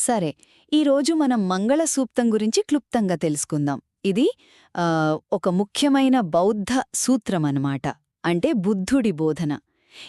సరే, ఈరోజు మనం మంగళ సూక్తం గురించి క్లుప్తంగా తెలుసుకుందాం. ఇది ఒక ముఖ్యమైన బౌద్ధ సూత్రమన్నమాట. అంటే బుద్ధుడి బోధన.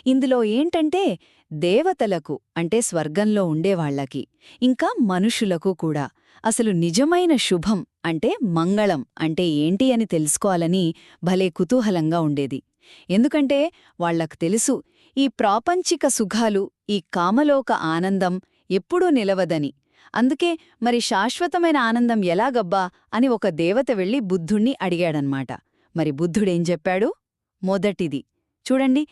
ఇందులో ఏంటంటే దేవతలకు అంటే స్వర్గంలో ఉండేవాళ్లకి, ఇంకా మనుషులకు కూడా అసలు నిజమైన శుభం అంటే మంగళం అంటే ఏంటి అని తెలుసుకోవాలని భలే కుతూహలంగా ఉండేది. ఎందుకంటే వాళ్లకు తెలుసు, ఈ ప్రాపంచిక సుఖాలు, ఈ కామలోక ఆనందం ఎప్పుడూ నిలవదని. అందుకే మరి శాశ్వతమైన ఆనందం ఎలాగబ్బా అని ఒక దేవత వెళ్లి బుద్ధుణ్ణి అడిగాడన్మాట. మరి బుద్ధుడేం చెప్పాడు? మొదటిది చూడండి,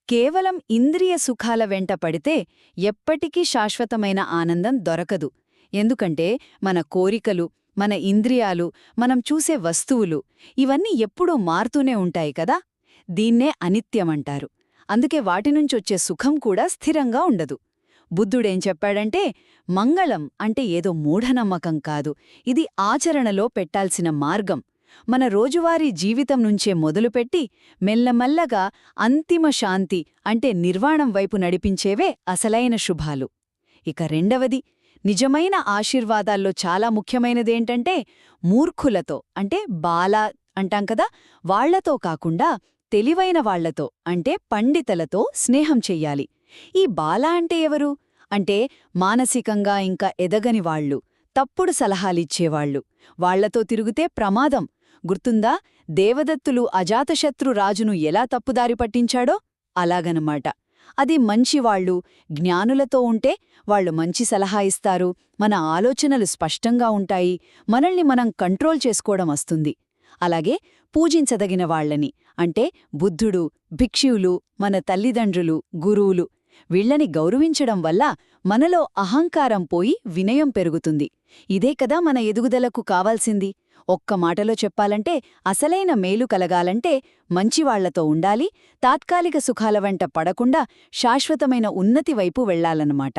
కేవలం ఇంద్రియ సుఖాల వెంట పడితే ఎప్పటికీ శాశ్వతమైన ఆనందం దొరకదు. ఎందుకంటే మన కోరికలు, మన ఇంద్రియాలు, మనం చూసే వస్తువులు ఇవన్నీ ఎప్పుడూ మారుతూనే ఉంటాయి కదా. దీన్నే అనిత్యమంటారు. అందుకే వాటినుంచొచ్చే సుఖం కూడా స్థిరంగా ఉండదు. బుద్ధుడేం చెప్పాడంటే మంగళం అంటే ఏదో మూఢనమ్మకం కాదు, ఇది ఆచరణలో పెట్టాల్సిన మార్గం. మన రోజువారీ జీవితం నుంచే మొదలుపెట్టి మెల్లమెల్లగా అంతిమ శాంతి అంటే నిర్వాణం వైపు నడిపించేవే అసలైన శుభాలు. ఇక రెండవది, నిజమైన ఆశీర్వాదాల్లో చాలా ముఖ్యమైనదేంటంటే మూర్ఖులతో అంటే బాల అంటాం కదా, వాళ్లతో కాకుండా తెలివైన వాళ్లతో అంటే పండితులతో స్నేహం చెయ్యాలి. ఈ బాల అంటే ఎవరు అంటే మానసికంగా ఇంకా ఎదగని వాళ్లు, తప్పుడు సలహాలిచ్చేవాళ్లు. వాళ్లతో తిరుగుతే ప్రమాదం. గుర్తుందా దేవదత్తులు అజాతశత్రు రాజును ఎలా తప్పుదారి పట్టించాడో? అలాగనమాట. అది మంచివాళ్లు, జ్ఞానులతో ఉంటే వాళ్లు మంచి సలహా ఇస్తారు, మన ఆలోచనలు స్పష్టంగా ఉంటాయి, మనల్ని మనం కంట్రోల్ చేసుకోవడం వస్తుంది. అలాగే పూజించదగిన వాళ్లని అంటే బుద్ధుడు, భిక్షువులు, మన తల్లిదండ్రులు, గురువులు వీళ్లని గౌరవించడం వల్ల మనలో అహంకారం పోయి వినయం పెరుగుతుంది. ఇదే కదా మన ఎదుగుదలకు కావాల్సింది. ఒక్క మాటలో చెప్పాలంటే అసలైన మేలు కలగాలంటే మంచివాళ్లతో ఉండాలి, తాత్కాలిక సుఖాల వెంట పడకుండా శాశ్వతమైన ఉన్నతి వైపు వెళ్లాలన్నమాట.